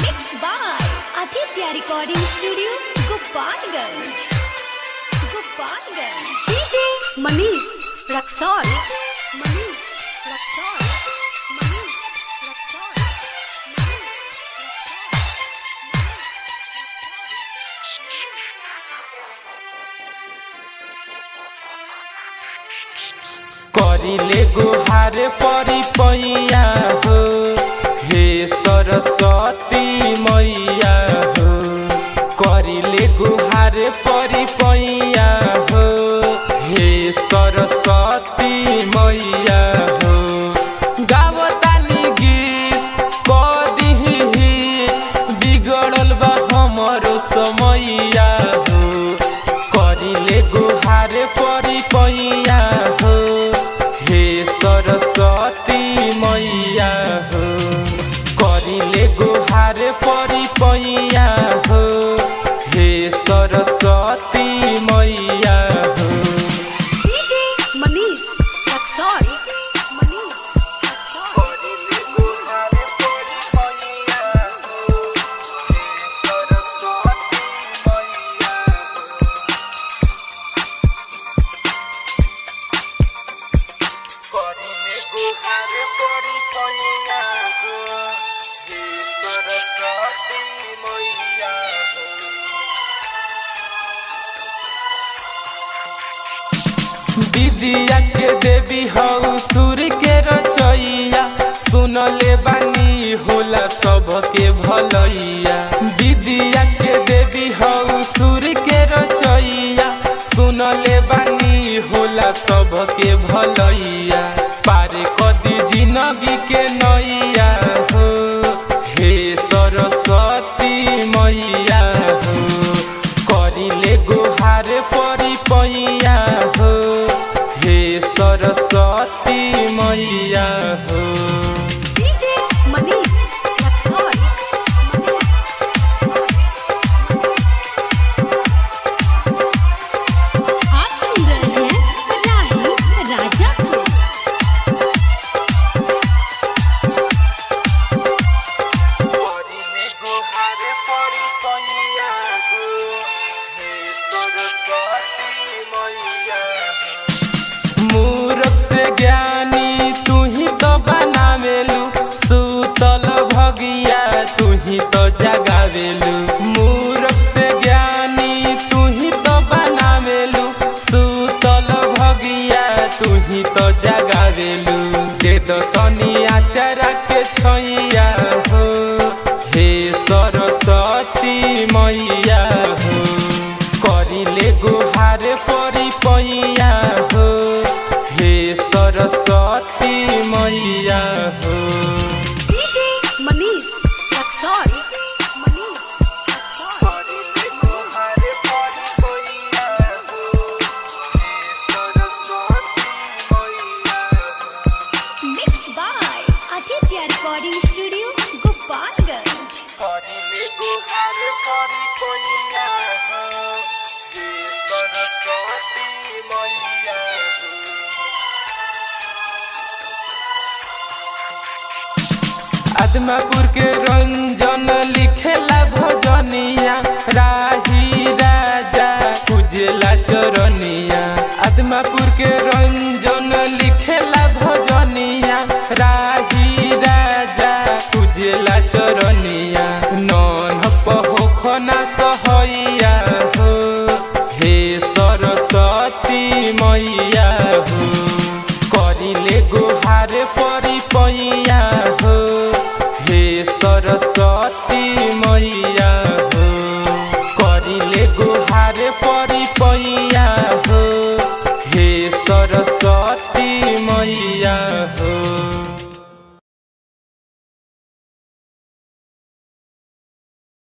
Mixed by Aditya Recording Studio, Gopalganj. DJ Manish Raksol. Manish Raksol. Manish Raksol. करिले गुहार परी पैया हो हे सरस्वती मैया हो। करिले गुहार परी पैया हो हे सरस्वती मैया हो। गावतानी गीत कदिही बिगड़ल बा हमरो समैया हो। करिले गुहार परी पैया हो हे सरस्वती मैया हो। करिले गुहार परी पैया हो हे सरस्वती मैया हो। DJ Manish Raksol. Manish Raksol. करिले गुहार परी पैया हो हे सरस्वती मैया हो। करिले गुहार परी पैया हो हे सरस्वती मैया हो। विद्या के देवी हऊ सूर्य के रचैया। सुनले बानी होला सबके भलैया। विद्या के देवी हऊ सूर्य के रचैया। सुनले बानी होला सबके भलैया। पारे कदी जिंदगी के नैया हो हे सरस्वती मैया हो। करिले गुहार परी पैया हो हे सरस्वती मैया हो। DJ Manish Raksol. आप सुन रहे हैं राही राजा को। करिले गुहार परी पैया हो हे सरस्वती मैया हो। मूर्ख से ज्ञानी तू ही तो बनावेलू। सुतल भगिया तू ही तो जगावेलू। मूर्ख से ज्ञानी तू ही तो बनावेलू। सुतल भगिया तू ही तो जगावेलू। दे दो तनी आचरा के छैया हो हे सरस्वती मैया हो। करिले गुहार परी पैया हो हे सरस्वती मैया हो। DJ Manish Raksol. Manish Raksol. करिले गुहार परी पैया हो हे सरस्वती मैया हो। Mixed by Aditya Recording Studio, Gopalganj. करिले गुहार परी पैया हो हे सरस्वती मैया हो। आदमापुर के रंजन लिखेला भजनिया। राही राजा पूजेला चरनिया। आदमापुर के रंजन लिखेला भजनिया। राही राजा पूजेला चरनिया। नन पहोखना सहैया हो हे सरस्वती मैया हो। करिले गुहार परी पैया हो